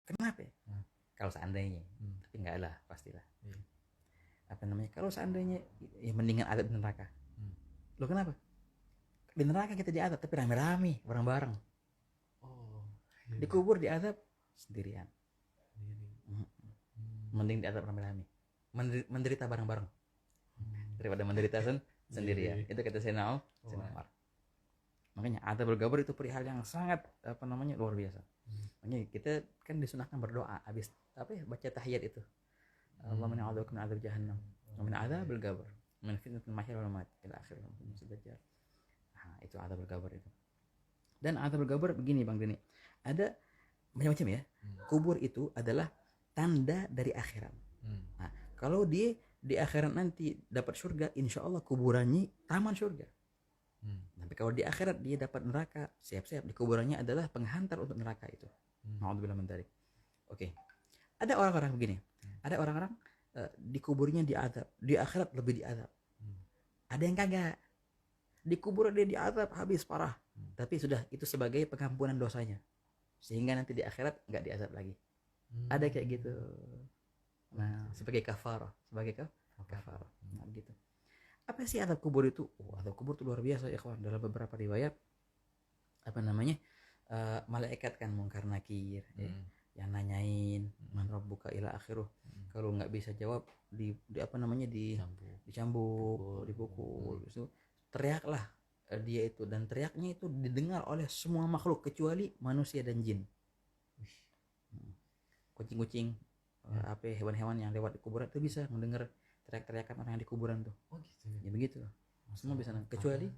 Kenapa? Kalau seandainya, tapi enggak lah, pastilah. Kalau seandainya ya mendingan azab di neraka. Loh kenapa? Di neraka kita diazab tapi rame-rame, bareng-bareng. Dikubur diazab sendirian. Mending diazab rame-rame. Menderita bareng-bareng. Daripada menderita sendirian. Itu kata Sayyidina Umar. Makanya azabul qabr itu perihal yang sangat luar biasa. Makanya kita kan disunahkan berdoa habis baca tahiyat itu. Allahumma inni a'udzubika min adzab jahannam wa min adzabil qabr min fitnatil mahya wal mamat ila akhir dajjal. Itu adzabul qabr itu. Dan adzabul qabr begini Bang Deni. Ada macam-macam ya. Kubur itu adalah tanda dari akhirat. Nah, kalau dia di akhirat nanti dapat surga, insya Allah kuburannya taman surga. Tapi kalau di akhirat dia dapat neraka, siap-siap di kuburannya adalah penghantar untuk neraka itu. Nauzubillah min dzalik. Oke. Ada orang-orang begini. Ada orang-orang di kuburnya diazab, di akhirat lebih diazab. Ada yang kagak. Di kubur dia diazab habis parah. Tapi sudah itu sebagai pengampunan dosanya. Sehingga nanti di akhirat enggak diazab lagi. Ada kayak gitu. Nah, sebagai kafarah, kafarah. Nah, gitu. Apa sih azab kubur itu? Azab kubur itu luar biasa ya kawan. Dalam beberapa riwayat malaikat kan Munkar Nakir yang nanyain man rabbuka ila akhiruh. Kalau nggak bisa jawab dicambuk, dipukul. Itu teriaklah dia itu, dan teriaknya itu didengar oleh semua makhluk kecuali manusia dan jin. Kucing-kucing, hewan-hewan yang lewat di kuburan itu bisa mendengar teriak-teriakan orang yang di kuburan tuh. Gitu. Ya begitu. Semua bisa kecuali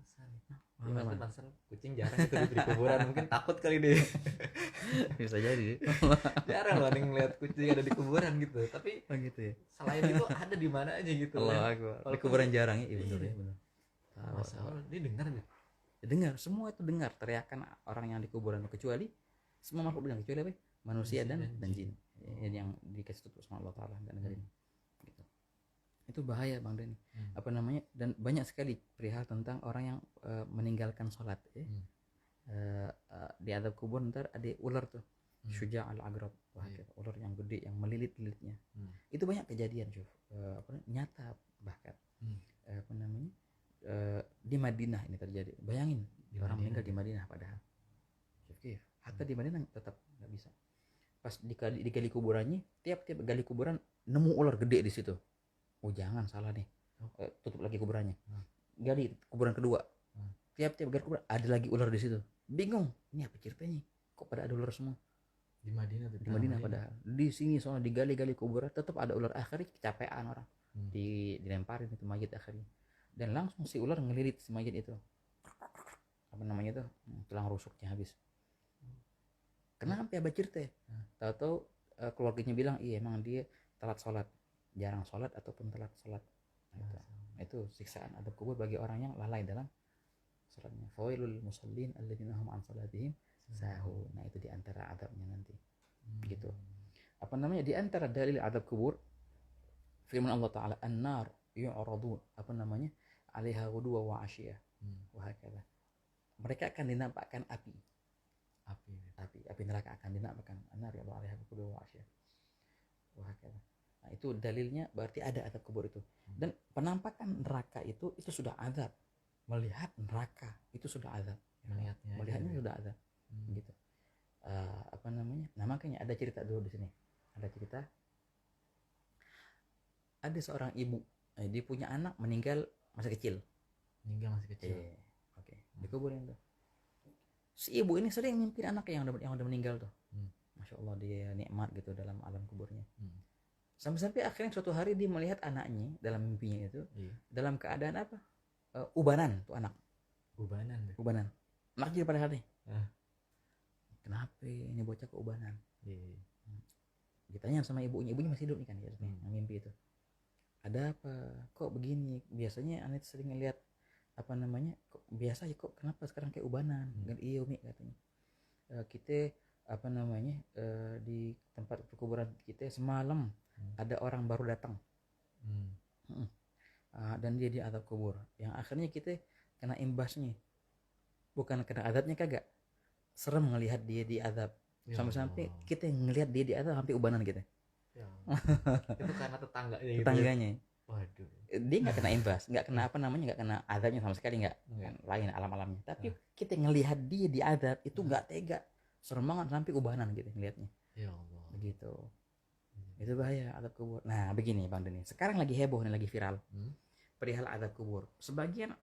pantesan kucing jarang itu di kuburan, mungkin takut kali deh. Bisa jadi. Jarang lah ngeliat kucing ada di kuburan gitu. Tapi gitu ya. Selain itu ada di mana aja gitu. Di kuburan jarang ya, benar ya, benar. Masalah dia dengar nih. Dengar, semua itu dengar teriakan orang yang di kuburan kecuali semua makhluk dengar kecuali apa? Manusia dan jin. Yang dikasih tutup sama Allah Taala dan dengerin. Gitu. Itu bahaya Bang Deni. Dan banyak sekali perihal tentang orang yang meninggalkan sholat di azab kubur. Ntar ada ular tuh, Syuja' al-Agrab, ular yang gede yang melilit-lilitnya. Itu banyak kejadian nyata bahkan di Madinah ini terjadi. Bayangin orang meninggal di Madinah padahal hatta di Madinah tetap nggak bisa. Pas digali kuburannya, tiap gali kuburan nemu ular gede di situ. Jangan salah nih, tutup lagi kuburannya. Gali kuburan kedua, tiap gali kuburan ada lagi ular di situ. Bingung, ini apa ceritanya? Kok pada ada ular semua? Di Madinah padahal di sini soalnya digali-gali kuburan tetap ada ular. Akhirnya kecapean orang, dilemparin itu mayit akhirnya. Dan langsung si ular ngelilit si mayit itu. Tulang rusuknya habis. Kenapa ya cerita? Tahu-tahu keluarganya bilang emang dia telat sholat, jarang sholat ataupun telat sholat. Itu siksaan azab kubur bagi orang yang lalai dalam sholatnya. Fawailul musallin alladzina hum an sholatihim sahun. Nah itu diantara azabnya nanti. Gitu. Di antara dalil azab kubur firman Allah Taala, an-nar yu'radun 'alaiha ghuduwan wa 'ashiyah. Wahakala. Mereka akan dinampakkan api neraka akan dinampakkan an-nar yu'radun 'alaiha ghuduwan wa 'ashiyah. Wahakala. Nah itu dalilnya berarti ada azab kubur itu. Dan penampakan neraka itu sudah azab. Melihat neraka itu sudah azab. Melihatnya sudah azab. Gitu. Nah makanya ada cerita dulu di sini. Ada cerita. Ada seorang ibu, dia punya anak meninggal masih kecil. Oke. Dikuburin tuh. Si ibu ini sering mimpi anaknya yang udah meninggal tuh. Masya Allah, dia nikmat gitu dalam alam kuburnya. Sampai akhirnya suatu hari dia melihat anaknya dalam mimpinya itu dalam keadaan ubanan tuh anak. Ubanan. Anak jadi pada hari. Kenapa ini bocah keubanan? Ditanya sama ibunya masih hidup nih kan ya, yang mimpi itu. Ada apa? Kok begini? Biasanya anak sering ngelihat kok biasa ya, kok kenapa sekarang kayak ubanan? Iya Umi katanya. Kita di tempat perkuburan kita semalam ada orang baru datang. Dan dia di azab kubur. Yang akhirnya kita kena imbasnya. Bukan kena azabnya kagak. Serem ngelihat dia di azab. Ya Sampai-sampai Allah. kita ngelihat dia di atas sampai ubanan kita. Ya. Itu karena tetangganya gitu. Ya? Tetangganya. Waduh. Dia nggak kena imbas, nggak kena apa namanya, nggak kena azabnya sama sekali, nggak. Nggak. Lain alam-alamnya. Tapi kita ngelihat dia di azab itu nggak tega. Serem banget sampai ubanan gitu ngelihatnya. Ya Allah. Begitu. Itu bahaya azab kubur. Nah, begini Bang Deni. Sekarang lagi heboh nih, lagi viral. Hmm? Perihal azab kubur. Sebagian